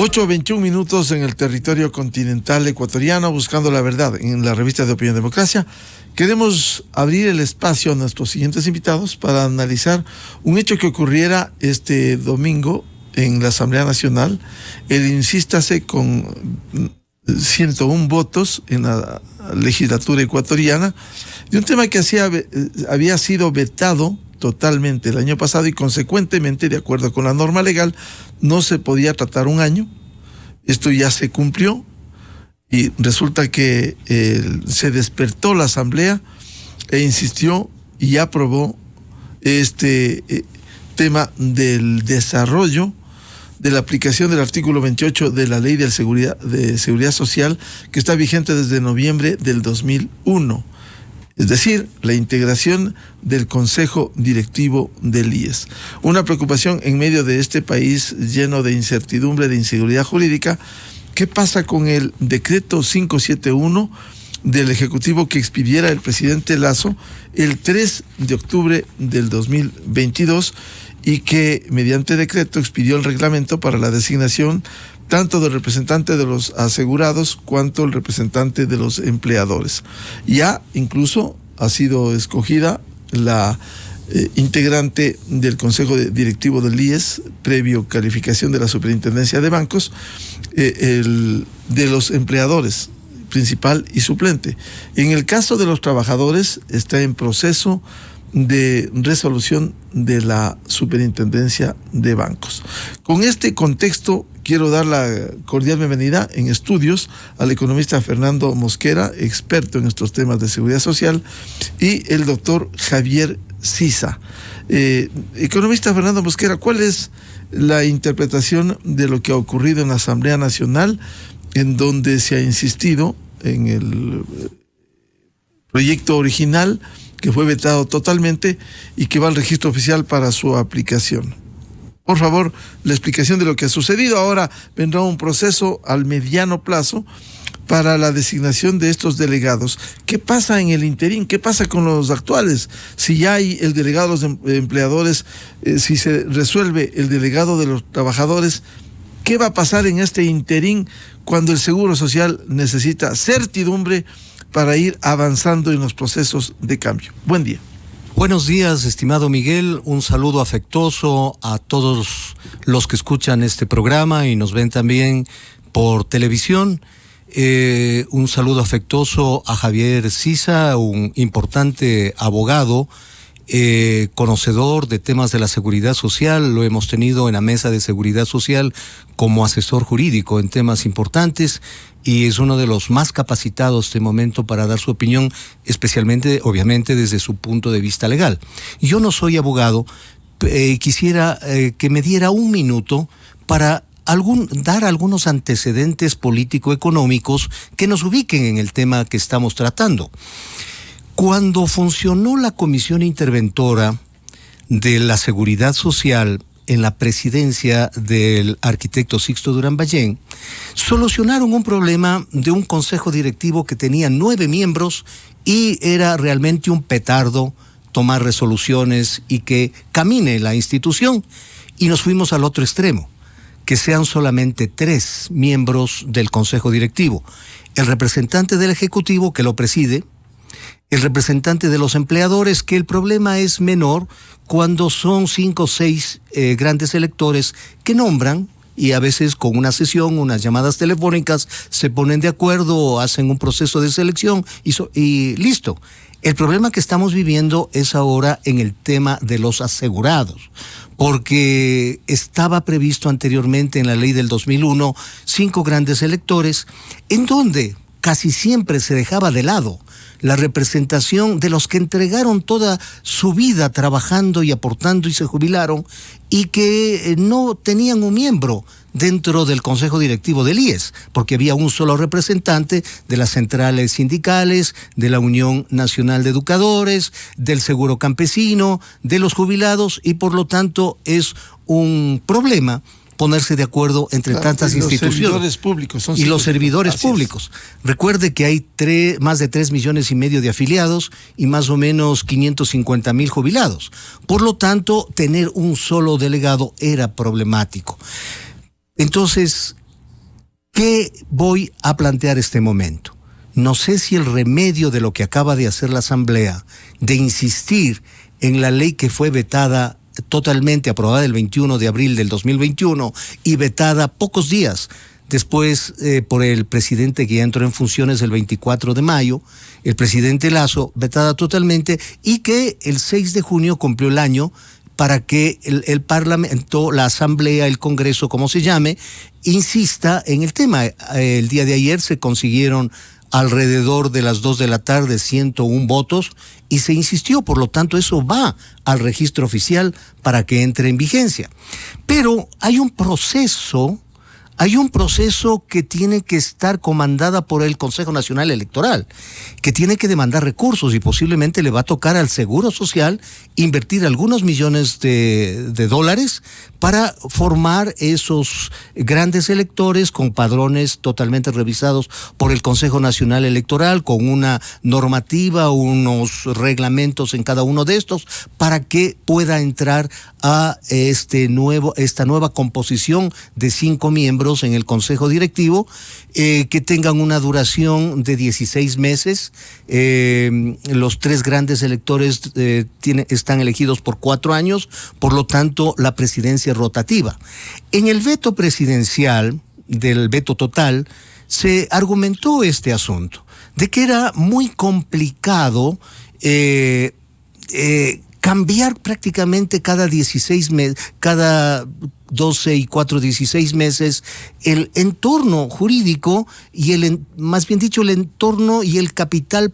8:21 en el territorio continental ecuatoriano, buscando la verdad en la revista de Opinión Democracia. Queremos abrir el espacio a nuestros siguientes invitados para analizar un hecho que ocurriera este domingo en la Asamblea Nacional. El insístase con 101 votos en la legislatura ecuatoriana de un tema que había sido vetado totalmente el año pasado y consecuentemente, de acuerdo con la norma legal, no se podía tratar un año. Esto ya se cumplió y resulta que se despertó la Asamblea e insistió y aprobó este tema del desarrollo de la aplicación del artículo 28 de la Ley de Seguridad Social, que está vigente desde noviembre del 2001. Es decir, la integración del Consejo Directivo del IES. Una preocupación en medio de este país lleno de incertidumbre, de inseguridad jurídica. ¿Qué pasa con el decreto 571 del Ejecutivo que expidiera el presidente Lasso el 3 de octubre del 2022 y que mediante decreto expidió el reglamento para la designación tanto del representante de los asegurados cuanto el representante de los empleadores? Ya incluso ha sido escogida la integrante del Consejo Directivo del IES, previo calificación de la Superintendencia de Bancos, de los empleadores, principal y suplente. En el caso de los trabajadores está en proceso de resolución de la Superintendencia de Bancos. Con este contexto, quiero dar la cordial bienvenida en estudios al economista Fernando Mosquera, experto en estos temas de seguridad social, y el doctor Javier Sisa. Economista Fernando Mosquera, ¿cuál es la interpretación de lo que ha ocurrido en la Asamblea Nacional, en donde se ha insistido en el proyecto original, que fue vetado totalmente y que va al registro oficial para su aplicación? Por favor, la explicación de lo que ha sucedido. Ahora vendrá un proceso al mediano plazo para la designación de estos delegados. ¿Qué pasa en el interín? ¿Qué pasa con los actuales? Si ya hay el delegado de los empleadores, si se resuelve el delegado de los trabajadores, ¿qué va a pasar en este interín cuando el Seguro Social necesita certidumbre para ir avanzando en los procesos de cambio? Buen día. Buenos días, estimado Miguel. Un saludo afectuoso a todos los que escuchan este programa y nos ven también por televisión. Un saludo afectuoso a Javier Sisa, un importante abogado, conocedor de temas de la seguridad social. Lo hemos tenido en la mesa de seguridad social como asesor jurídico en temas importantes y es uno de los más capacitados de momento para dar su opinión, especialmente, obviamente, desde su punto de vista legal. Yo no soy abogado, quisiera que me diera un minuto para dar algunos antecedentes político-económicos que nos ubiquen en el tema que estamos tratando. Cuando funcionó la Comisión Interventora de la Seguridad Social en la presidencia del arquitecto Sixto Durán Ballén, solucionaron un problema de un consejo directivo que tenía 9 miembros y era realmente un petardo tomar resoluciones y que camine la institución. Y nos fuimos al otro extremo, que sean solamente 3 miembros del consejo directivo: el representante del Ejecutivo, que lo preside, el representante de los empleadores, que el problema es menor cuando son 5 o 6 grandes electores que nombran, y a veces con una sesión, unas llamadas telefónicas, se ponen de acuerdo, hacen un proceso de selección y listo. El problema que estamos viviendo es ahora en el tema de los asegurados, porque estaba previsto anteriormente en la ley del 2001 5 grandes electores, en donde casi siempre se dejaba de lado la representación de los que entregaron toda su vida trabajando y aportando y se jubilaron y que no tenían un miembro dentro del Consejo Directivo del IES, porque había un solo representante de las centrales sindicales, de la Unión Nacional de Educadores, del Seguro Campesino, de los jubilados, y por lo tanto es un problema ponerse de acuerdo entre tantas instituciones. Los servidores públicos. Y los servidores públicos. Recuerde que hay más de 3,5 millones de afiliados y más o menos 550,000 jubilados. Por lo tanto, tener un solo delegado era problemático. Entonces, ¿Qué voy a plantear este momento? No sé si el remedio de lo que acaba de hacer la Asamblea, de insistir en la ley que fue vetada totalmente, aprobada el 21 de abril del 2021 y vetada pocos días después por el presidente que ya entró en funciones el 24 de mayo, el presidente Lasso, vetada totalmente, y que el 6 de junio cumplió el año para que el Parlamento, la Asamblea, el Congreso, como se llame, insista en el tema. El día de ayer se consiguieron alrededor de las 2 de la tarde 101 votos y se insistió, por lo tanto eso va al registro oficial para que entre en vigencia. Pero hay un proceso que tiene que estar comandada por el Consejo Nacional Electoral, que tiene que demandar recursos y posiblemente le va a tocar al Seguro Social invertir algunos millones de dólares para formar esos grandes electores con padrones totalmente revisados por el Consejo Nacional Electoral, con una normativa, unos reglamentos en cada uno de estos, para que pueda entrar a esta nueva composición de 5 miembros en el Consejo Directivo, que tengan una duración de 16 meses. Los 3 grandes electores están elegidos por 4 años, por lo tanto la presidencia rotativa. En el veto presidencial, del veto total, se argumentó este asunto, de que era muy complicado cambiar prácticamente cada 16 meses, cada 12 y 4, 16 meses, el entorno jurídico y más bien dicho, el entorno y el capital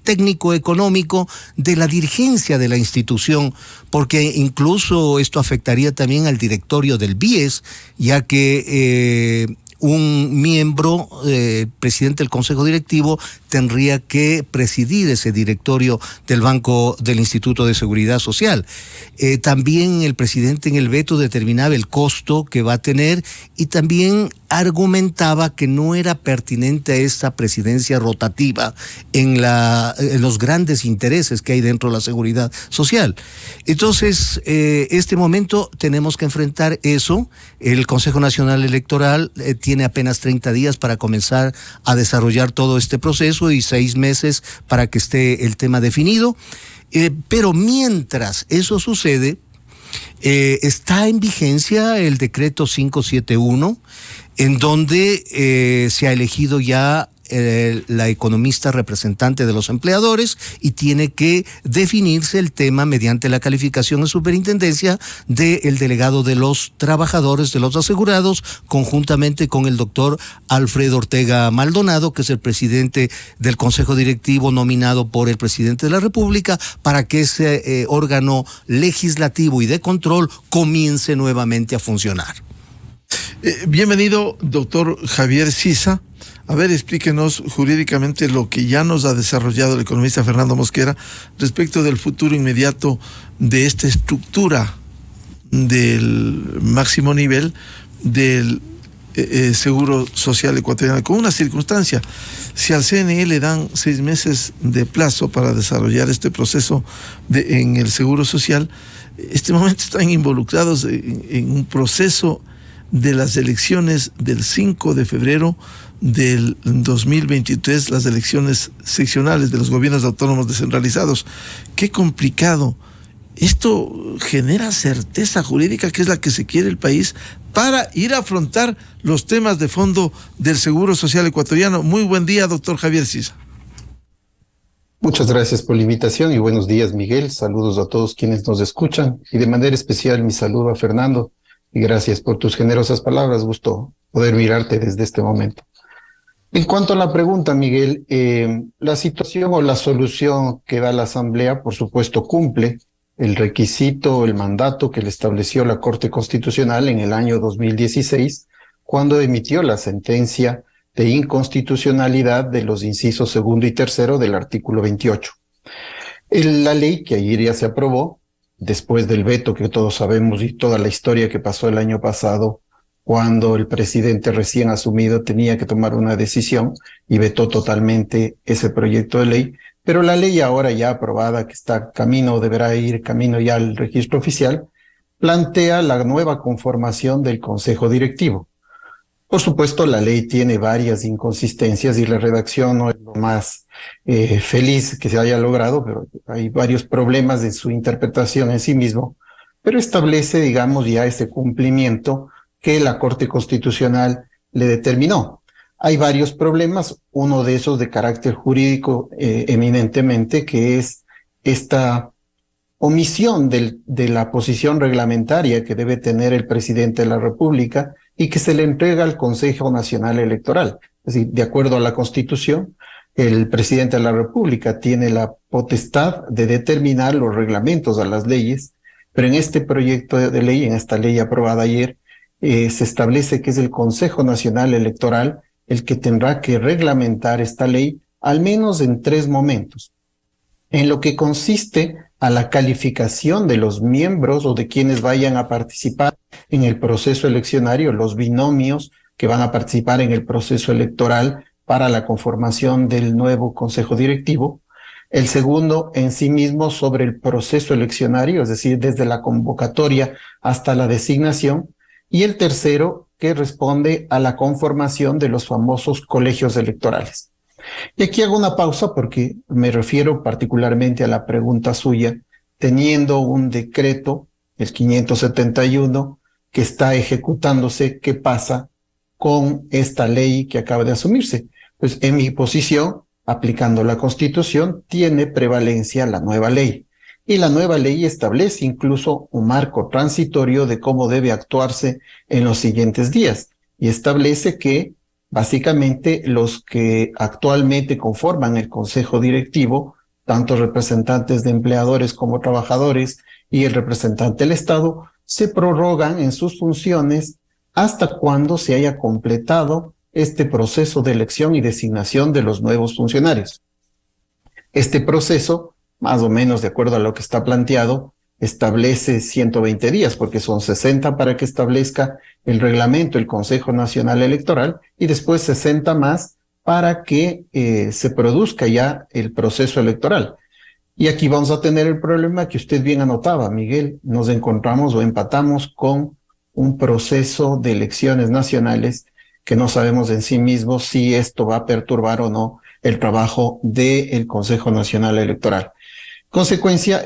técnico económico de la dirigencia de la institución, porque incluso esto afectaría también al directorio del BIES, ya que un miembro, presidente del Consejo Directivo, tendría que presidir ese directorio del Banco del Instituto de Seguridad Social. También el presidente en el veto determinaba el costo que va a tener y también argumentaba que no era pertinente a esta presidencia rotativa en los grandes intereses que hay dentro de la seguridad social. Entonces, este momento tenemos que enfrentar eso. El Consejo Nacional Electoral tiene apenas 30 días para comenzar a desarrollar todo este proceso y 6 meses para que esté el tema definido. Pero mientras eso sucede, está en vigencia el decreto 571, en donde se ha elegido ya la economista representante de los empleadores y tiene que definirse el tema mediante la calificación de superintendencia del delegado de los trabajadores, de los asegurados, conjuntamente con el doctor Alfredo Ortega Maldonado, que es el presidente del Consejo Directivo nominado por el presidente de la República, para que ese órgano legislativo y de control comience nuevamente a funcionar. Bienvenido, doctor Javier Sisa. A ver, explíquenos jurídicamente lo que ya nos ha desarrollado el economista Fernando Mosquera respecto del futuro inmediato de esta estructura del máximo nivel del Seguro Social Ecuatoriano, con una circunstancia. Si al CNE le dan 6 meses de plazo para desarrollar este proceso en el Seguro Social, este momento están involucrados en un proceso de las elecciones del 5 de febrero del 2023, las elecciones seccionales de los gobiernos autónomos descentralizados. Qué complicado. Esto genera certeza jurídica, que es la que se quiere el país, para ir a afrontar los temas de fondo del Seguro Social Ecuatoriano. Muy buen día, doctor Javier Sisa. Muchas gracias por la invitación y buenos días, Miguel. Saludos a todos quienes nos escuchan y de manera especial mi saludo a Fernando y gracias por tus generosas palabras. Gusto poder mirarte desde este momento. En cuanto a la pregunta, Miguel, la situación o la solución que da la Asamblea, por supuesto, cumple el requisito, el mandato que le estableció la Corte Constitucional en el año 2016, cuando emitió la sentencia de inconstitucionalidad de los incisos 2 y 3 del artículo 28. La ley que ayer ya se aprobó, después del veto que todos sabemos y toda la historia que pasó el año pasado, cuando el presidente recién asumido tenía que tomar una decisión y vetó totalmente ese proyecto de ley, pero la ley ahora ya aprobada, que está camino, deberá ir camino ya al registro oficial, plantea la nueva conformación del Consejo Directivo. Por supuesto, la ley tiene varias inconsistencias y la redacción no es lo más feliz que se haya logrado, pero hay varios problemas en su interpretación en sí mismo, pero establece, digamos, ya ese cumplimiento que la Corte Constitucional le determinó. Hay varios problemas, uno de esos de carácter jurídico eminentemente, que es esta omisión de la posición reglamentaria que debe tener el presidente de la República y que se le entrega al Consejo Nacional Electoral. Es decir, de acuerdo a la Constitución, el presidente de la República tiene la potestad de determinar los reglamentos a las leyes, pero en este proyecto de ley, en esta ley aprobada ayer, se establece que es el Consejo Nacional Electoral el que tendrá que reglamentar esta ley, al menos en 3 momentos. En lo que consiste a la calificación de los miembros o de quienes vayan a participar en el proceso eleccionario, los binomios que van a participar en el proceso electoral para la conformación del nuevo Consejo Directivo. El segundo, en sí mismo, sobre el proceso eleccionario, es decir, desde la convocatoria hasta la designación. Y el tercero, que responde a la conformación de los famosos colegios electorales. Y aquí hago una pausa porque me refiero particularmente a la pregunta suya, teniendo un decreto, el 571, que está ejecutándose, ¿qué pasa con esta ley que acaba de asumirse? Pues en mi posición, aplicando la Constitución, tiene prevalencia la nueva ley. Y la nueva ley establece incluso un marco transitorio de cómo debe actuarse en los siguientes días. Y establece que básicamente los que actualmente conforman el Consejo Directivo, tanto representantes de empleadores como trabajadores y el representante del Estado, se prorrogan en sus funciones hasta cuando se haya completado este proceso de elección y designación de los nuevos funcionarios. Este proceso, más o menos de acuerdo a lo que está planteado, establece 120 días, porque son 60 para que establezca el reglamento, el Consejo Nacional Electoral, y después 60 más para que se produzca ya el proceso electoral. Y aquí vamos a tener el problema que usted bien anotaba, Miguel. Nos encontramos o empatamos con un proceso de elecciones nacionales que no sabemos en sí mismo si esto va a perturbar o no el trabajo del Consejo Nacional Electoral. Consecuencia,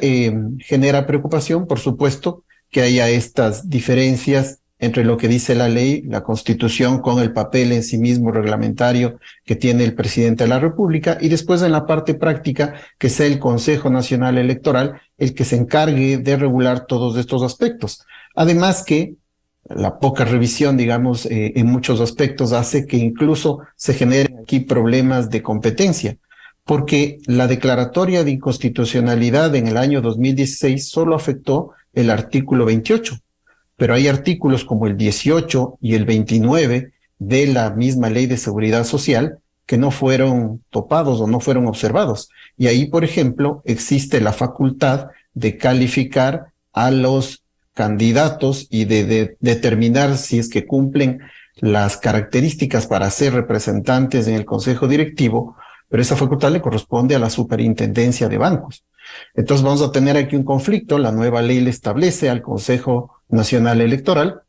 genera preocupación, por supuesto, que haya estas diferencias entre lo que dice la ley, la Constitución, con el papel en sí mismo reglamentario que tiene el presidente de la República, y después en la parte práctica que sea el Consejo Nacional Electoral el que se encargue de regular todos estos aspectos. Además que la poca revisión, digamos, en muchos aspectos hace que incluso se generen aquí problemas de competencia, porque la declaratoria de inconstitucionalidad en el año 2016 solo afectó el artículo 28, pero hay artículos como el 18 y el 29 de la misma Ley de Seguridad Social que no fueron topados o no fueron observados. Y ahí, por ejemplo, existe la facultad de calificar a los candidatos y de determinar si es que cumplen las características para ser representantes en el Consejo Directivo, pero esa facultad le corresponde a la Superintendencia de Bancos. Entonces vamos a tener aquí un conflicto. La nueva ley le establece al Consejo Nacional Electoral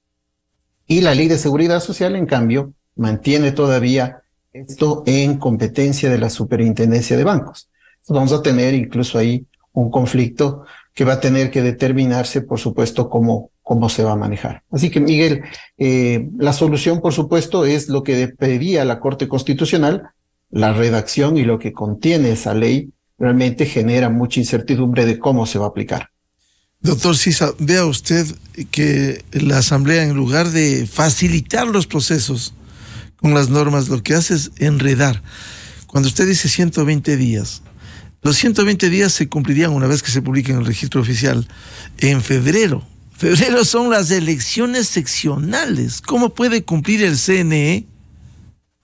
y la Ley de Seguridad Social, en cambio, mantiene todavía esto en competencia de la Superintendencia de Bancos. Entonces vamos a tener incluso ahí un conflicto que va a tener que determinarse, por supuesto, cómo se va a manejar. Así que, Miguel, la solución, por supuesto, es lo que pedía la Corte Constitucional. La redacción y lo que contiene esa ley realmente genera mucha incertidumbre de cómo se va a aplicar. Doctor Sisa, vea usted que la Asamblea, en lugar de facilitar los procesos con las normas, lo que hace es enredar. Cuando usted dice 120 días, los 120 días se cumplirían una vez que se publique en el registro oficial en febrero. Febrero son las elecciones seccionales. ¿Cómo puede cumplir el CNE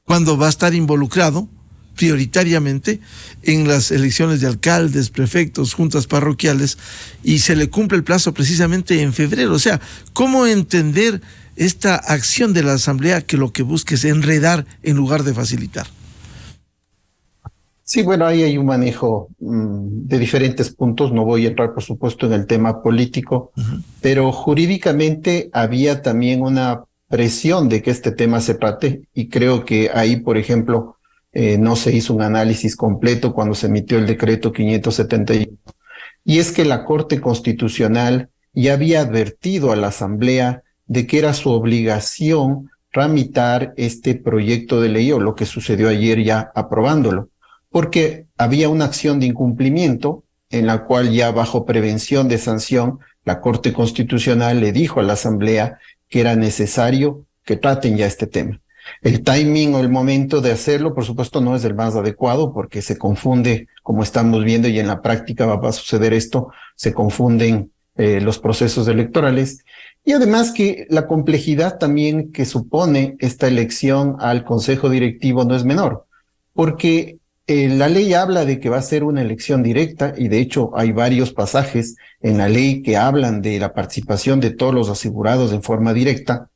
cuando va a estar involucrado prioritariamente en las elecciones de alcaldes, prefectos, juntas parroquiales, y se le cumple el plazo precisamente en febrero? O sea, ¿cómo entender esta acción de la Asamblea que lo que busca es enredar en lugar de facilitar? Sí, bueno, ahí hay un manejo de diferentes puntos. No voy a entrar, por supuesto, en el tema político, pero jurídicamente había también una presión de que este tema se trate, y creo que ahí, por ejemplo, no se hizo un análisis completo cuando se emitió el decreto 571. Y es que la Corte Constitucional ya había advertido a la Asamblea de que era su obligación tramitar este proyecto de ley, o lo que sucedió ayer ya aprobándolo, porque había una acción de incumplimiento en la cual ya bajo prevención de sanción, la Corte Constitucional le dijo a la Asamblea que era necesario que traten ya este tema. El timing o el momento de hacerlo, por supuesto, no es el más adecuado porque se confunde, como estamos viendo, y en la práctica va a suceder esto, se confunden los procesos electorales. Y además que la complejidad también que supone esta elección al Consejo Directivo no es menor, porque la ley habla de que va a ser una elección directa, y de hecho hay varios pasajes en la ley que hablan de la participación de todos los asegurados en forma directa,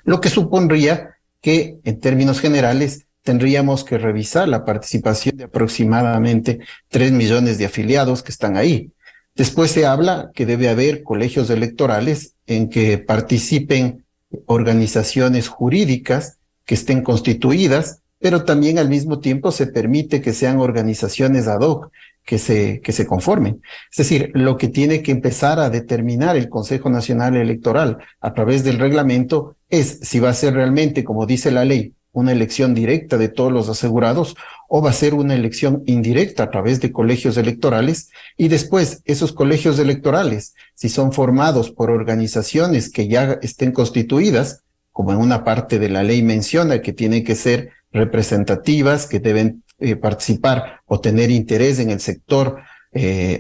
lo que supondría que en términos generales tendríamos que revisar la participación de aproximadamente 3 millones de afiliados que están ahí. Después se habla que debe haber colegios electorales en que participen organizaciones jurídicas que estén constituidas, pero también al mismo tiempo se permite que sean organizaciones ad hoc que se conformen. Es decir, lo que tiene que empezar a determinar el Consejo Nacional Electoral a través del reglamento es si va a ser realmente, como dice la ley, una elección directa de todos los asegurados, o va a ser una elección indirecta a través de colegios electorales, y después esos colegios electorales, si son formados por organizaciones que ya estén constituidas, como en una parte de la ley menciona que tienen que ser representativas, que deben participar o tener interés en el sector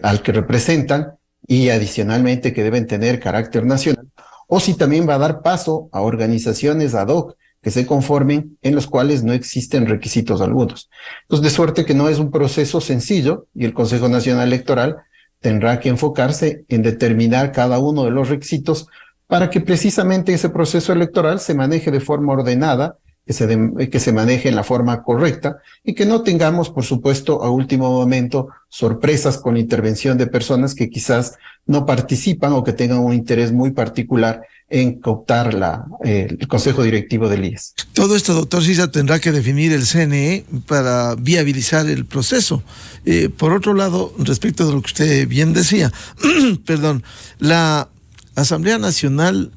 al que representan, y adicionalmente que deben tener carácter nacional, o si también va a dar paso a organizaciones ad hoc que se conformen, en los cuales no existen requisitos algunos. Entonces, de suerte que no es un proceso sencillo, y el Consejo Nacional Electoral tendrá que enfocarse en determinar cada uno de los requisitos para que precisamente ese proceso electoral se maneje de forma ordenada, que se maneje en la forma correcta, y que no tengamos, por supuesto, a último momento sorpresas con la intervención de personas que quizás no participan o que tengan un interés muy particular en cooptar el Consejo Directivo del IES. Todo esto, doctor Sisa, tendrá que definir el CNE para viabilizar el proceso. Por otro lado, respecto de lo que usted bien decía, perdón, la Asamblea Nacional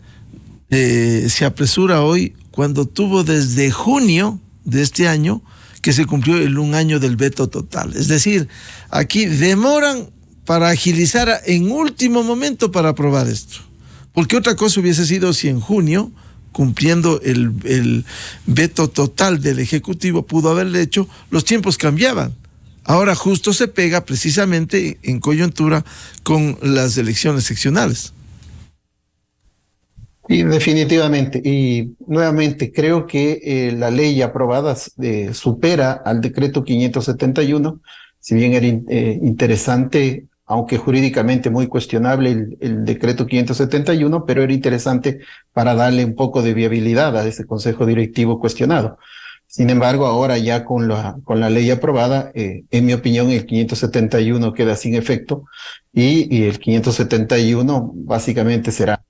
se apresura hoy cuando tuvo desde junio de este año que se cumplió un año del veto total. Es decir, aquí demoran para agilizar en último momento para aprobar esto. Porque otra cosa hubiese sido si en junio, cumpliendo el veto total del Ejecutivo, pudo haberle hecho, los tiempos cambiaban. Ahora justo se pega precisamente en coyuntura con las elecciones seccionales. Y definitivamente, y nuevamente creo que la ley aprobada supera al decreto 571, si bien era interesante, aunque jurídicamente muy cuestionable el decreto 571, pero era interesante para darle un poco de viabilidad a ese consejo directivo cuestionado. Sin embargo, ahora ya con la ley aprobada, en mi opinión, el 571 queda sin efecto, y el 571 básicamente será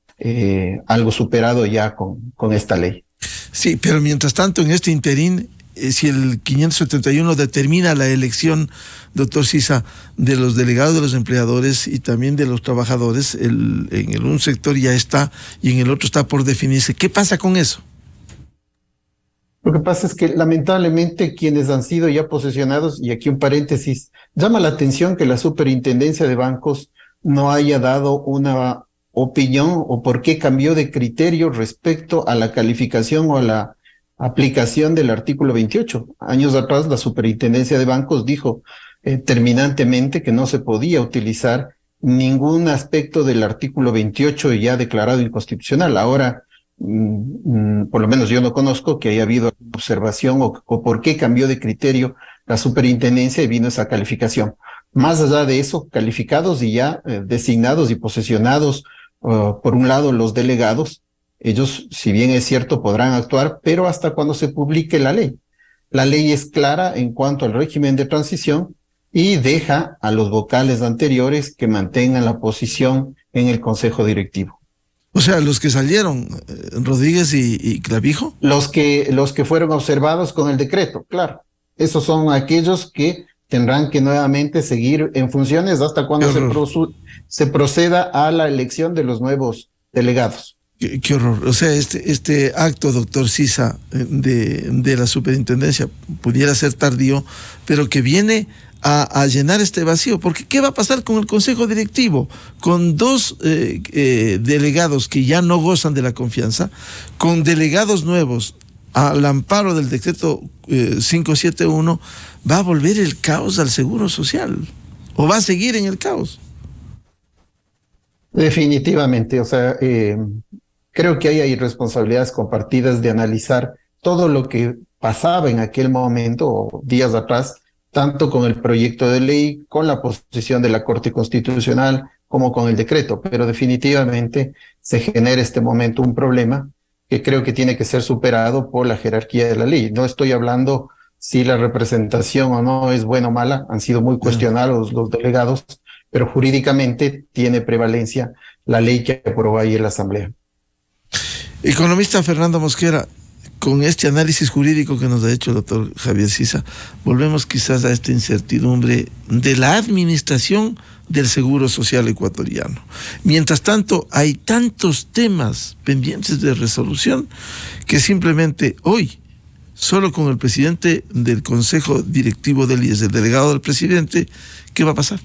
algo superado ya con esta ley. Sí, pero mientras tanto, en este interín, si el 571 determina la elección, doctor Sisa, de los delegados de los empleadores y también de los trabajadores, en un sector ya está y en el otro está por definirse, ¿qué pasa con eso? Lo que pasa es que lamentablemente quienes han sido ya posesionados, y aquí un paréntesis, llama la atención que la Superintendencia de Bancos no haya dado una opinión o por qué cambió de criterio respecto a la calificación o a la aplicación del artículo 28. Años atrás la Superintendencia de Bancos dijo terminantemente que no se podía utilizar ningún aspecto del artículo 28 ya declarado inconstitucional. Ahora, por lo menos yo no conozco que haya habido observación o por qué cambió de criterio la Superintendencia y vino esa calificación. Más allá de eso, calificados y ya designados y posesionados por un lado los delegados, ellos, si bien es cierto, podrán actuar, pero hasta cuando se publique la ley. La ley es clara en cuanto al régimen de transición y deja a los vocales anteriores que mantengan la posición en el Consejo Directivo. O sea, los que salieron, Rodríguez y Clavijo. Los que fueron observados con el decreto, claro. Esos son aquellos que tendrán que nuevamente seguir en funciones hasta cuando se proceda a la elección de los nuevos delegados. Qué horror. O sea, este acto, doctor Sisa, de la superintendencia, pudiera ser tardío, pero que viene a llenar este vacío. Porque ¿qué va a pasar con el Consejo Directivo? Con dos delegados que ya no gozan de la confianza, con delegados nuevos al amparo del decreto 571, ¿va a volver el caos al Seguro Social? ¿O va a seguir en el caos? Definitivamente, o sea, creo que hay responsabilidades compartidas de analizar todo lo que pasaba en aquel momento o días atrás, tanto con el proyecto de ley, con la posición de la Corte Constitucional, como con el decreto, pero definitivamente se genera este momento un problema que creo que tiene que ser superado por la jerarquía de la ley. No estoy hablando si la representación o no es buena o mala, han sido muy cuestionados los delegados, pero jurídicamente tiene prevalencia la ley que aprobó ahí en la Asamblea. Economista Fernando Mosquera, con este análisis jurídico que nos ha hecho el doctor Javier Sisa, volvemos quizás a esta incertidumbre de la administración del Seguro Social ecuatoriano. Mientras tanto, hay tantos temas pendientes de resolución que simplemente hoy, solo con el presidente del Consejo Directivo del IES, el delegado del presidente, ¿qué va a pasar?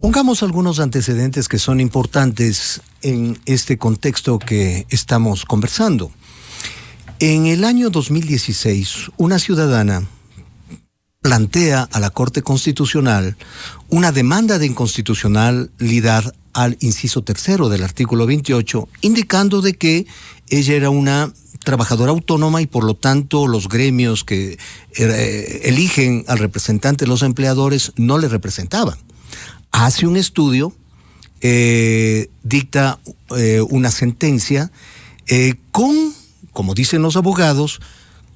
Pongamos algunos antecedentes que son importantes en este contexto que estamos conversando. En el año 2016, una ciudadana plantea a la Corte Constitucional una demanda de inconstitucionalidad al inciso 3 del artículo 28, indicando de que ella era una trabajadora autónoma y por lo tanto los gremios que eligen al representante de los empleadores no le representaban. Hace un estudio, dicta una sentencia como dicen los abogados,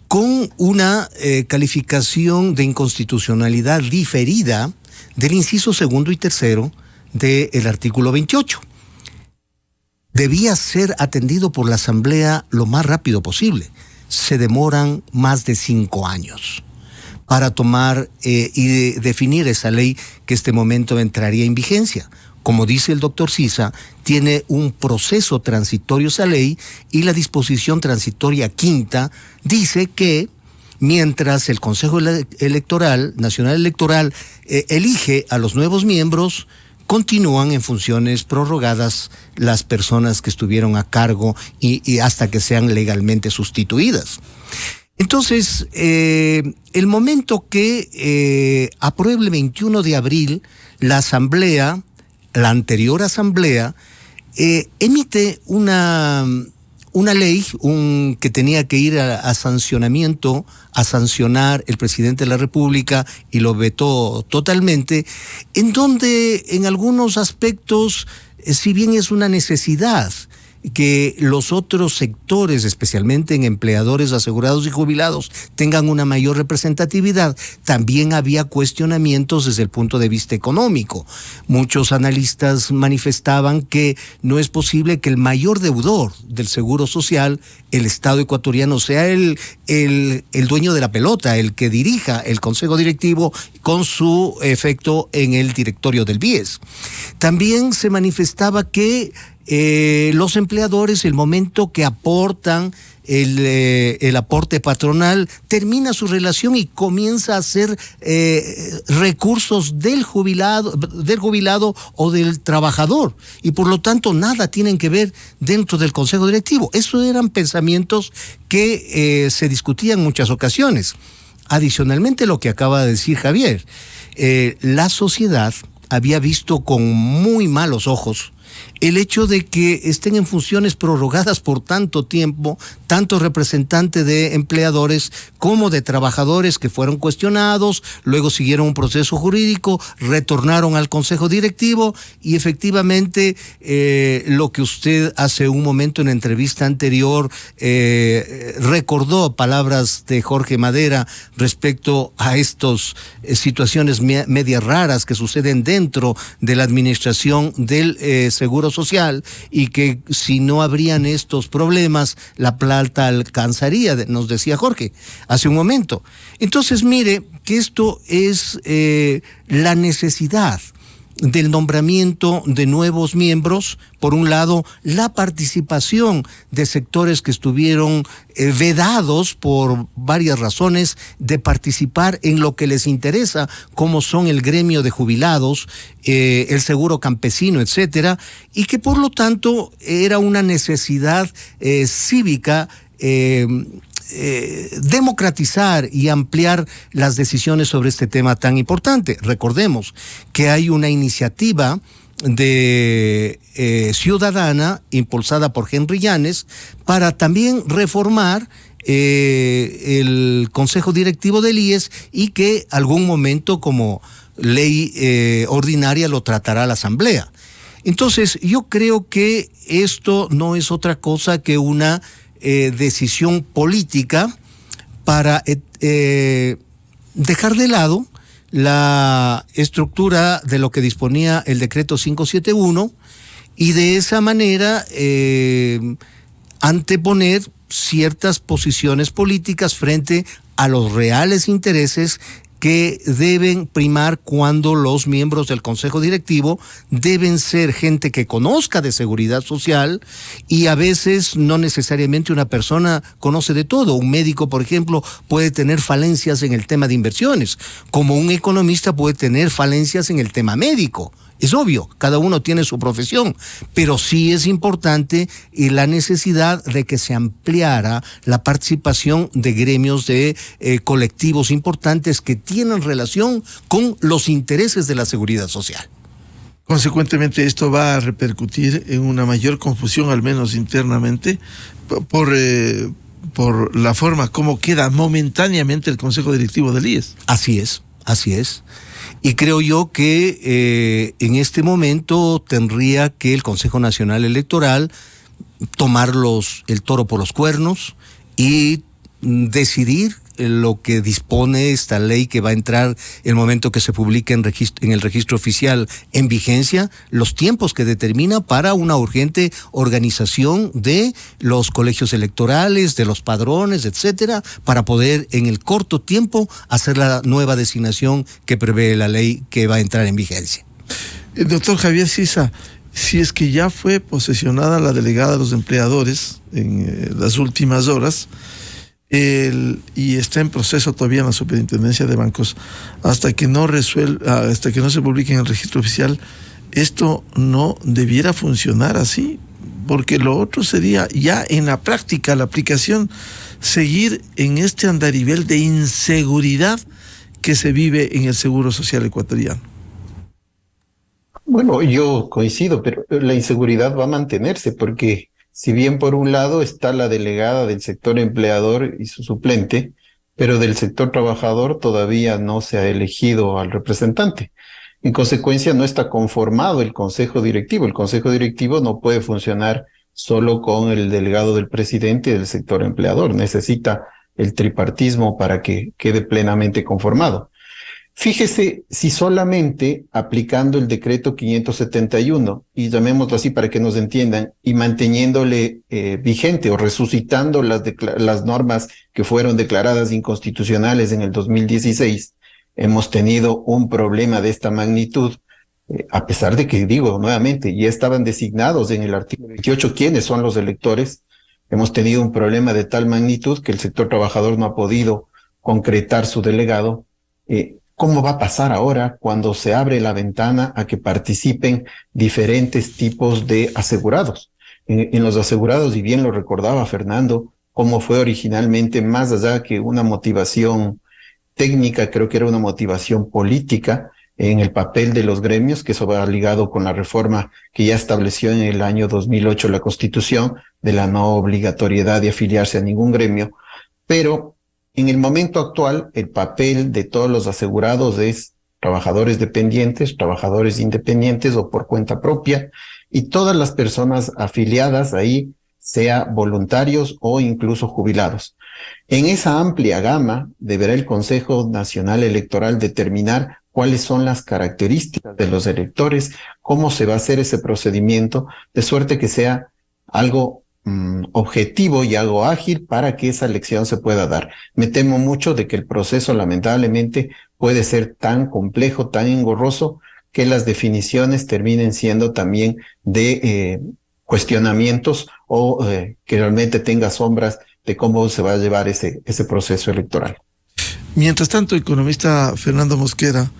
con una calificación de inconstitucionalidad diferida del inciso 2 y 3 del artículo 28. Debía ser atendido por la Asamblea lo más rápido posible. Se demoran más de 5 años para tomar y definir esa ley que este momento entraría en vigencia. Como dice el doctor Sisa, tiene un proceso transitorio esa ley y la disposición transitoria quinta dice que mientras el Consejo Nacional Electoral elige a los nuevos miembros, continúan en funciones prorrogadas las personas que estuvieron a cargo y hasta que sean legalmente sustituidas. Entonces, el momento que apruebe el 21 de abril, la anterior asamblea, emite una ley que tenía que ir a sancionamiento, a sancionar el presidente de la República y lo vetó totalmente, en donde en algunos aspectos, si bien es una necesidad que los otros sectores, especialmente en empleadores asegurados y jubilados, tengan una mayor representatividad, también había cuestionamientos desde el punto de vista económico. Muchos analistas manifestaban que no es posible que el mayor deudor del Seguro Social, el Estado ecuatoriano, sea el dueño de la pelota, el que dirija el Consejo Directivo con su efecto en el directorio del BIES. También se manifestaba que los empleadores, el momento que aportan el aporte patronal, termina su relación y comienza a hacer recursos del jubilado o del trabajador, y por lo tanto nada tienen que ver dentro del Consejo Directivo. Esos eran pensamientos que se discutían en muchas ocasiones. Adicionalmente, lo que acaba de decir Javier, la sociedad había visto con muy malos ojos el hecho de que estén en funciones prorrogadas por tanto tiempo, tanto representantes de empleadores como de trabajadores que fueron cuestionados, luego siguieron un proceso jurídico, retornaron al Consejo Directivo y efectivamente lo que usted hace un momento en la entrevista anterior recordó palabras de Jorge Madera respecto a estas situaciones medias raras que suceden dentro de la administración del Seguro Social y que si no habrían estos problemas, la plata alcanzaría, nos decía Jorge hace un momento. Entonces, mire que esto es la necesidad del nombramiento de nuevos miembros, por un lado, la participación de sectores que estuvieron vedados por varias razones de participar en lo que les interesa, como son el gremio de jubilados, el seguro campesino, etcétera, y que por lo tanto era una necesidad cívica democratizar y ampliar las decisiones sobre este tema tan importante. Recordemos que hay una iniciativa de ciudadana impulsada por Henry Llanes para también reformar el Consejo Directivo del IES y que algún momento como ley ordinaria lo tratará la Asamblea. Entonces, yo creo que esto no es otra cosa que una decisión política para dejar de lado la estructura de lo que disponía el decreto 571 y de esa manera anteponer ciertas posiciones políticas frente a los reales intereses que deben primar cuando los miembros del Consejo Directivo deben ser gente que conozca de seguridad social y a veces no necesariamente una persona conoce de todo. Un médico, por ejemplo, puede tener falencias en el tema de inversiones, como un economista puede tener falencias en el tema médico. Es obvio, cada uno tiene su profesión, pero sí es importante la necesidad de que se ampliara la participación de gremios de colectivos importantes que tienen relación con los intereses de la seguridad social. Consecuentemente, esto va a repercutir en una mayor confusión, al menos internamente, por la forma como queda momentáneamente el Consejo Directivo del IES. Así es, así es. Y creo yo que en este momento tendría que el Consejo Nacional Electoral tomar el toro por los cuernos y decidir lo que dispone esta ley que va a entrar el momento que se publique en el registro oficial en vigencia, los tiempos que determina para una urgente organización de los colegios electorales, de los padrones, etcétera, para poder en el corto tiempo hacer la nueva designación que prevé la ley que va a entrar en vigencia. Doctor Javier Sisa, si es que ya fue posesionada la delegada de los empleadores en las últimas horas, y está en proceso todavía en la Superintendencia de Bancos, hasta que no se publique en el registro oficial, esto no debiera funcionar así, porque lo otro sería ya en la práctica, la aplicación, seguir en este andarivel de inseguridad que se vive en el Seguro Social ecuatoriano. Bueno, yo coincido, pero la inseguridad va a mantenerse porque si bien por un lado está la delegada del sector empleador y su suplente, pero del sector trabajador todavía no se ha elegido al representante. En consecuencia, no está conformado el Consejo Directivo. El Consejo Directivo no puede funcionar solo con el delegado del presidente y del sector empleador. Necesita el tripartismo para que quede plenamente conformado. Fíjese si solamente aplicando el decreto 571, y llamémoslo así para que nos entiendan, y manteniéndole vigente o resucitando las normas que fueron declaradas inconstitucionales en el 2016, hemos tenido un problema de esta magnitud, a pesar de que, digo nuevamente, ya estaban designados en el artículo 28 quiénes son los electores. Hemos tenido un problema de tal magnitud que el sector trabajador no ha podido concretar su delegado. ¿Cómo va a pasar ahora cuando se abre la ventana a que participen diferentes tipos de asegurados? En los asegurados, y bien lo recordaba Fernando, cómo fue originalmente, más allá que una motivación técnica, creo que era una motivación política en el papel de los gremios, que eso va ligado con la reforma que ya estableció en el año 2008 la Constitución, de la no obligatoriedad de afiliarse a ningún gremio, pero en el momento actual, el papel de todos los asegurados es trabajadores dependientes, trabajadores independientes o por cuenta propia, y todas las personas afiliadas ahí, sea voluntarios o incluso jubilados. En esa amplia gama, deberá el Consejo Nacional Electoral determinar cuáles son las características de los electores, cómo se va a hacer ese procedimiento, de suerte que sea algo objetivo y algo ágil para que esa elección se pueda dar. Me temo mucho de que el proceso lamentablemente puede ser tan complejo, tan engorroso, que las definiciones terminen siendo también de cuestionamientos o que realmente tenga sombras de cómo se va a llevar ese proceso electoral. Mientras tanto, economista Fernando Mosquera,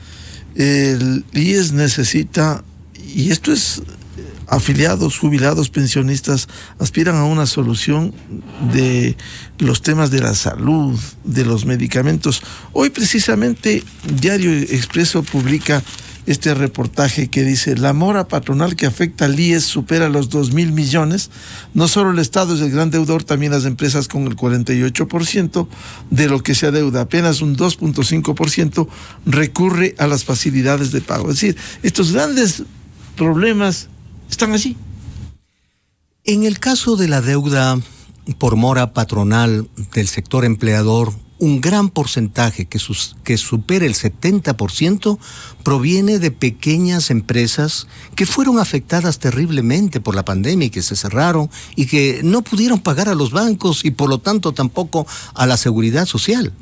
el IES necesita, y esto es afiliados, jubilados, pensionistas, aspiran a una solución de los temas de la salud, de los medicamentos. Hoy precisamente Diario Expreso publica este reportaje que dice: la mora patronal que afecta al IES supera los 2.000 millones. No solo el Estado es el gran deudor, también las empresas con el 48% de lo que se adeuda. Apenas un 2.5% recurre a las facilidades de pago. Es decir, estos grandes problemas están allí. En el caso de la deuda por mora patronal del sector empleador, un gran porcentaje que supera el 70% proviene de pequeñas empresas que fueron afectadas terriblemente por la pandemia y que se cerraron y que no pudieron pagar a los bancos y por lo tanto tampoco a la seguridad social.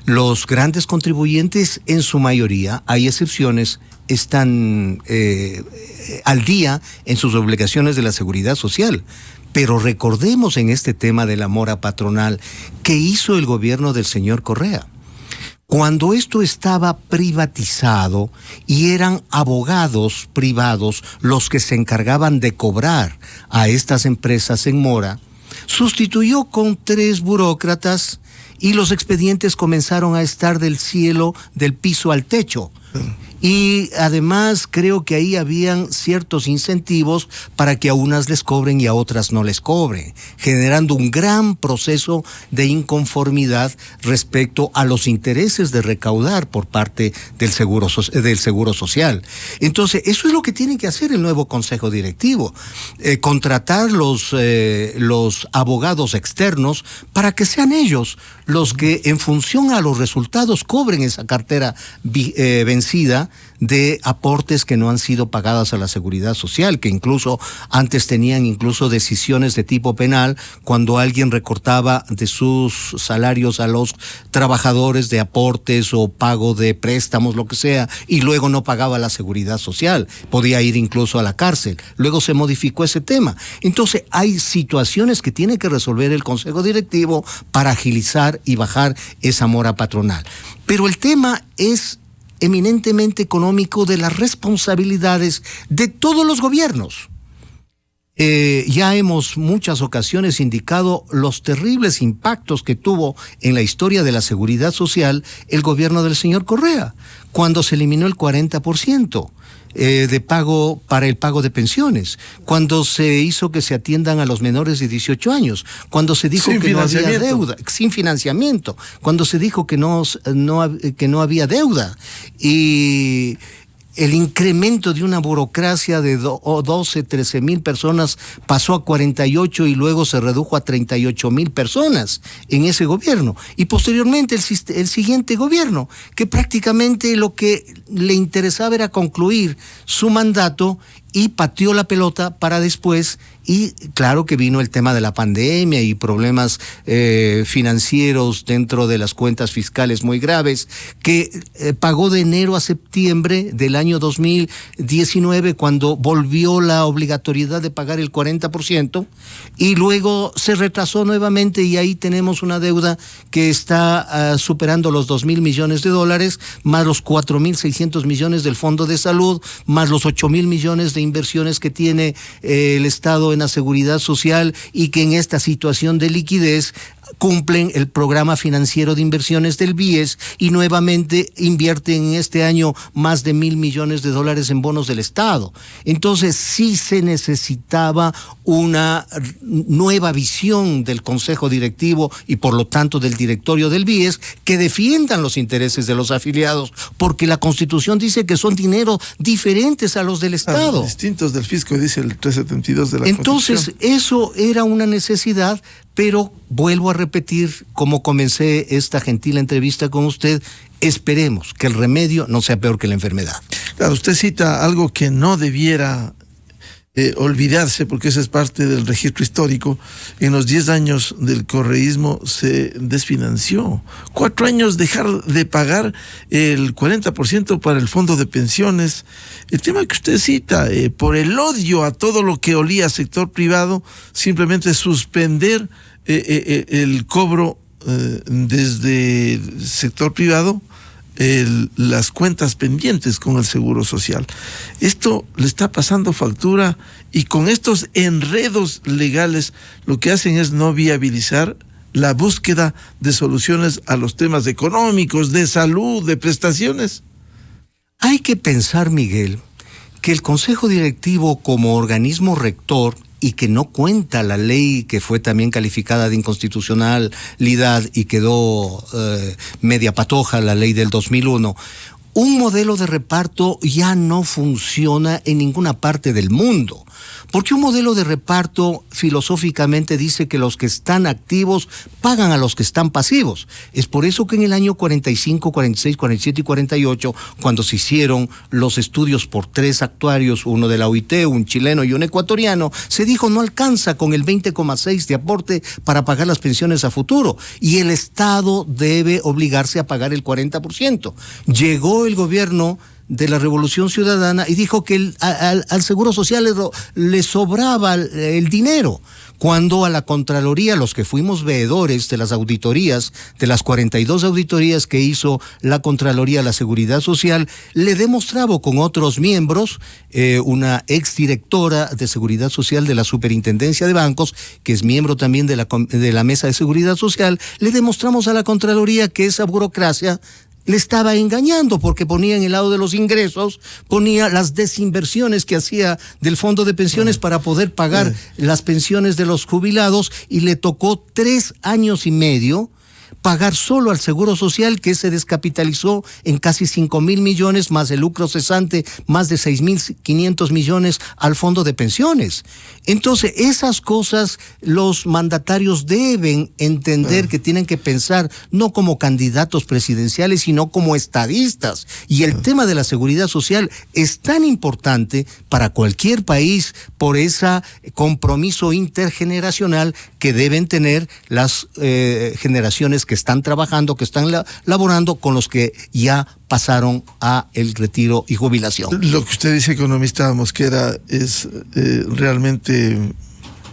Los grandes contribuyentes, en su mayoría, hay excepciones, están al día en sus obligaciones de la seguridad social. Pero recordemos en este tema de la mora patronal, ¿qué hizo el gobierno del señor Correa? Cuando esto estaba privatizado y eran abogados privados los que se encargaban de cobrar a estas empresas en mora, sustituyó con 3 burócratas y los expedientes comenzaron a estar del piso al techo. Y además creo que ahí habían ciertos incentivos para que a unas les cobren y a otras no les cobren, generando un gran proceso de inconformidad respecto a los intereses de recaudar por parte del seguro social. Entonces, eso es lo que tiene que hacer el nuevo Consejo Directivo, contratar los abogados externos para que sean ellos los que en función a los resultados cobren esa cartera vencida de aportes que no han sido pagadas a la seguridad social, que incluso antes tenían incluso decisiones de tipo penal cuando alguien recortaba de sus salarios a los trabajadores de aportes o pago de préstamos, lo que sea, y luego no pagaba la seguridad social, podía ir incluso a la cárcel. Luego se modificó ese tema. Entonces hay situaciones que tiene que resolver el Consejo Directivo para agilizar y bajar esa mora patronal. Pero el tema es eminentemente económico de las responsabilidades de todos los gobiernos. Ya hemos muchas ocasiones indicado los terribles impactos que tuvo en la historia de la seguridad social el gobierno del señor Correa, cuando se eliminó el 40% de pago para el pago de pensiones, cuando se hizo que se atiendan a los menores de 18 años, cuando se dijo que no había deuda, sin financiamiento, cuando se dijo que no había deuda, y el incremento de una burocracia de 12, 13 mil personas pasó a 48 y luego se redujo a 38 mil personas en ese gobierno. Y posteriormente el siguiente gobierno, que prácticamente lo que le interesaba era concluir su mandato y pateó la pelota para después. Y claro que vino el tema de la pandemia y problemas financieros dentro de las cuentas fiscales muy graves, que pagó de enero a septiembre del año 2019, cuando volvió la obligatoriedad de pagar el 40%, y luego se retrasó nuevamente, y ahí tenemos una deuda que está superando los 2.000 millones de dólares, más los 4.600 millones del Fondo de Salud, más los 8.000 millones de inversiones que tiene el Estado en la seguridad social, y que en esta situación de liquidez cumplen el programa financiero de inversiones del BIES y nuevamente invierten en este año más de 1.000 millones de dólares en bonos del Estado. Entonces sí se necesitaba una nueva visión del Consejo Directivo y por lo tanto del directorio del BIES, que defiendan los intereses de los afiliados, porque la Constitución dice que son dineros diferentes a los del Estado. distintos del fisco, dice el 372 de la Entonces, eso era una necesidad, pero vuelvo a repetir, como comencé esta gentil entrevista con usted, esperemos que el remedio no sea peor que la enfermedad. Claro, usted cita algo que no debiera olvidarse, porque eso es parte del registro histórico. En los 10 años del correísmo se desfinanció. 4 años dejar de pagar el 40% para el fondo de pensiones. El tema que usted cita, por el odio a todo lo que olía a sector privado, simplemente suspender el cobro desde el sector privado, las cuentas pendientes con el Seguro Social. Esto le está pasando factura, y con estos enredos legales lo que hacen es no viabilizar la búsqueda de soluciones a los temas económicos, de salud, de prestaciones. Hay que pensar, Miguel, que el Consejo Directivo como organismo rector, y que no cuenta la ley que fue también calificada de inconstitucionalidad y quedó media patoja, la ley del 2001, un modelo de reparto ya no funciona en ninguna parte del mundo. Porque un modelo de reparto filosóficamente dice que los que están activos pagan a los que están pasivos. Es por eso que en el año 45, 46, 47 y 48, cuando se hicieron los estudios por 3 actuarios, uno de la OIT, un chileno y un ecuatoriano, se dijo no alcanza con el 20,6 de aporte para pagar las pensiones a futuro, y el Estado debe obligarse a pagar el 40%. Llegó el gobierno de la Revolución Ciudadana y dijo que al Seguro Social le sobraba el dinero, cuando a la Contraloría, los que fuimos veedores de las auditorías, de las 42 auditorías que hizo la Contraloría a la Seguridad Social, le demostraba con otros miembros, una exdirectora de Seguridad Social de la Superintendencia de Bancos, que es miembro también de la Mesa de Seguridad Social, le demostramos a la Contraloría que esa burocracia le estaba engañando, porque ponía en el lado de los ingresos, ponía las desinversiones que hacía del fondo de pensiones para poder pagar las pensiones de los jubilados, y le tocó 3 años y medio pagar solo al Seguro Social, que se descapitalizó en casi 5.000 millones, más el lucro cesante, más de 6.500 millones al fondo de pensiones. Entonces, esas cosas los mandatarios deben entender que tienen que pensar no como candidatos presidenciales, sino como estadistas. Y el tema de la seguridad social es tan importante para cualquier país por ese compromiso intergeneracional que deben tener las generaciones que están trabajando, que están laborando, con los que ya pasaron a el retiro y jubilación. Lo que usted dice, economista Mosquera, es realmente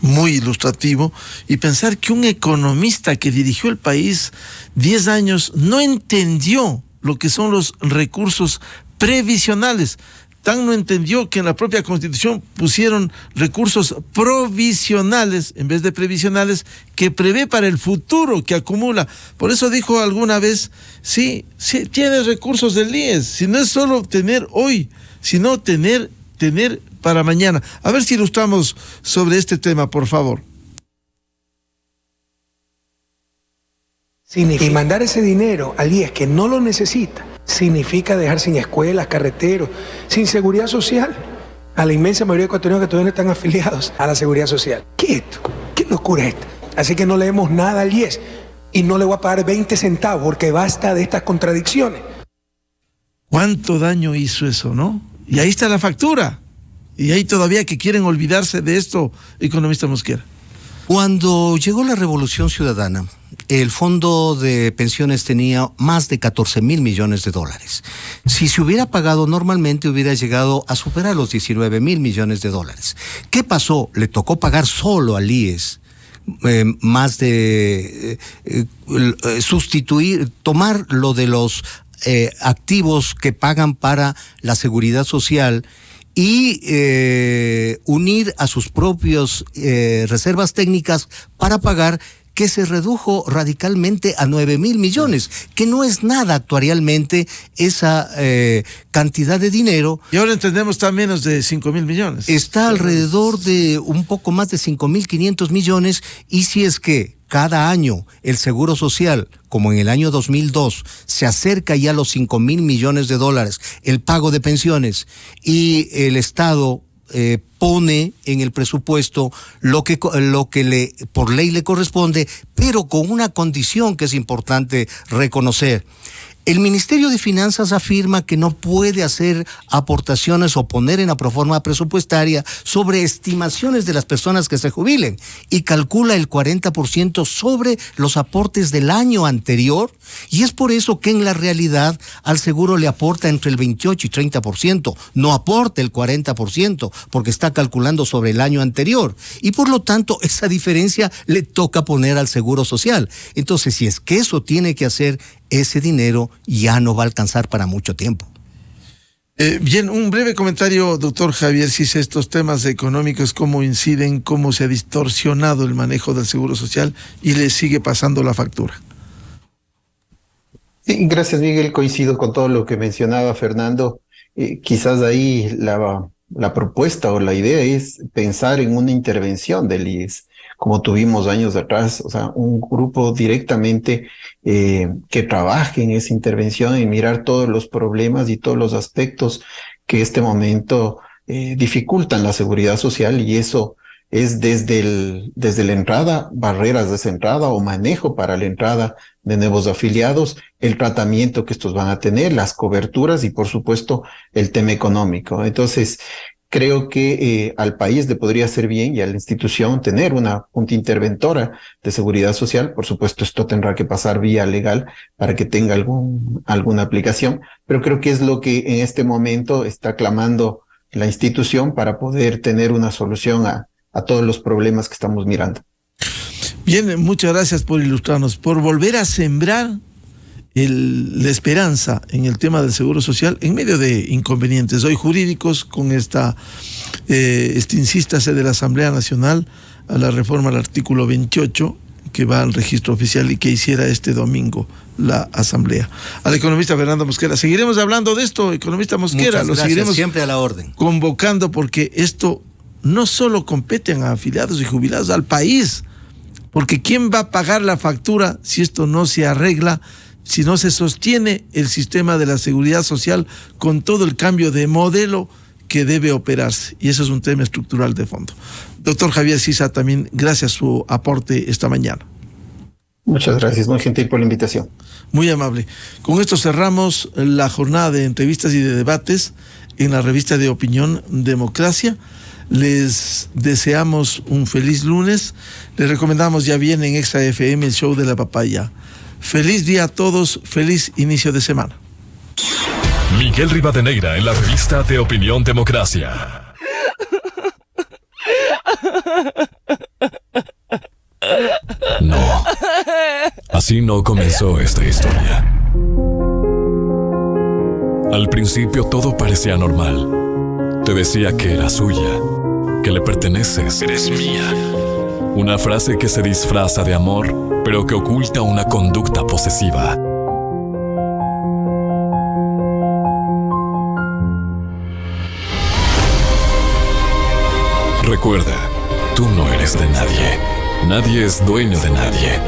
muy ilustrativo, y pensar que un economista que dirigió el país 10 años no entendió lo que son los recursos previsionales. Tan no entendió que en la propia Constitución pusieron recursos provisionales en vez de previsionales, que prevé para el futuro, que acumula. Por eso dijo alguna vez, sí, tienes recursos del IES, si no es solo tener hoy, sino tener para mañana. A ver si ilustramos sobre este tema, por favor. Y mandar ese dinero al IES que no lo necesita significa dejar sin escuelas, carreteros, sin seguridad social a la inmensa mayoría de ecuatorianos que todavía no están afiliados a la seguridad social. ¿Qué es esto? ¿Qué locura es esta? Así que no le demos nada al IES, y no le voy a pagar 20 centavos, porque basta de estas contradicciones. ¿Cuánto daño hizo eso, no? Y ahí está la factura. Y hay todavía que quieren olvidarse de esto, economista Mosquera. Cuando llegó la Revolución Ciudadana, el fondo de pensiones tenía más de 14.000 millones de dólares. Si se hubiera pagado normalmente, hubiera llegado a superar los 19.000 millones de dólares. ¿Qué pasó? Le tocó pagar solo al IES más de tomar lo de los activos que pagan para la seguridad social y unir a sus propios reservas técnicas para pagar, que se redujo radicalmente a 9.000 millones, que no es nada actuarialmente esa cantidad de dinero. Y ahora entendemos está menos de 5.000 millones. Está alrededor de un poco más de 5.500 millones, y si es que cada año el Seguro Social, como en el año 2002, se acerca ya a los 5.000 millones de dólares, el pago de pensiones, y el Estado pone en el presupuesto lo que por ley le corresponde, pero con una condición que es importante reconocer. El Ministerio de Finanzas afirma que no puede hacer aportaciones o poner en la proforma presupuestaria sobre estimaciones de las personas que se jubilen y calcula el 40% sobre los aportes del año anterior, y es por eso que en la realidad al seguro le aporta entre el 28 y 30%, no aporta el 40% porque está calculando sobre el año anterior, y por lo tanto esa diferencia le toca poner al Seguro Social. Entonces, si es que eso tiene que hacer, ese dinero ya no va a alcanzar para mucho tiempo. Bien, un breve comentario, doctor Javier, si estos temas económicos, cómo inciden, cómo se ha distorsionado el manejo del Seguro Social y le sigue pasando la factura. Sí, gracias, Miguel. Coincido con todo lo que mencionaba Fernando. Quizás ahí la propuesta o la idea es pensar en una intervención del IES, como tuvimos años atrás, o sea, un grupo directamente que trabaje en esa intervención, en mirar todos los problemas y todos los aspectos que este momento dificultan la seguridad social, y eso es desde la entrada, barreras de esa entrada o manejo para la entrada de nuevos afiliados, el tratamiento que estos van a tener, las coberturas y por supuesto el tema económico. Entonces, creo que al país le podría hacer bien y a la institución tener una junta interventora de seguridad social. Por supuesto, esto tendrá que pasar vía legal para que tenga alguna aplicación, pero creo que es lo que en este momento está clamando la institución para poder tener una solución a todos los problemas que estamos mirando. Bien, muchas gracias por ilustrarnos, por volver a sembrar la esperanza en el tema del Seguro Social en medio de inconvenientes hoy jurídicos con insístase de la Asamblea Nacional a la reforma al artículo 28 que va al registro oficial y que hiciera este domingo la Asamblea. Al economista Fernando Mosquera, seguiremos hablando de esto, economista Mosquera. Muchas gracias, seguiremos siempre a la orden. Convocando, porque esto no solo competen a afiliados y jubilados, al país, porque ¿quién va a pagar la factura si esto no se arregla, si no se sostiene el sistema de la seguridad social con todo el cambio de modelo que debe operarse? Y eso es un tema estructural de fondo. Doctor Javier Sisa, también gracias a su aporte esta mañana. Muchas gracias, muy gentil por la invitación. Muy amable. Con esto cerramos la jornada de entrevistas y de debates en la revista de opinión Democracia. Les deseamos un feliz lunes. Les recomendamos, ya viene en Extra FM el show de la papaya. Feliz día a todos, feliz inicio de semana. Miguel Rivadeneira en la revista de opinión Democracia. No, así no comenzó esta historia. Al principio todo parecía normal. Te decía que era suya, que le perteneces, eres mía. Una frase que se disfraza de amor, pero que oculta una conducta posesiva. Recuerda, tú no eres de nadie. Nadie es dueño de nadie.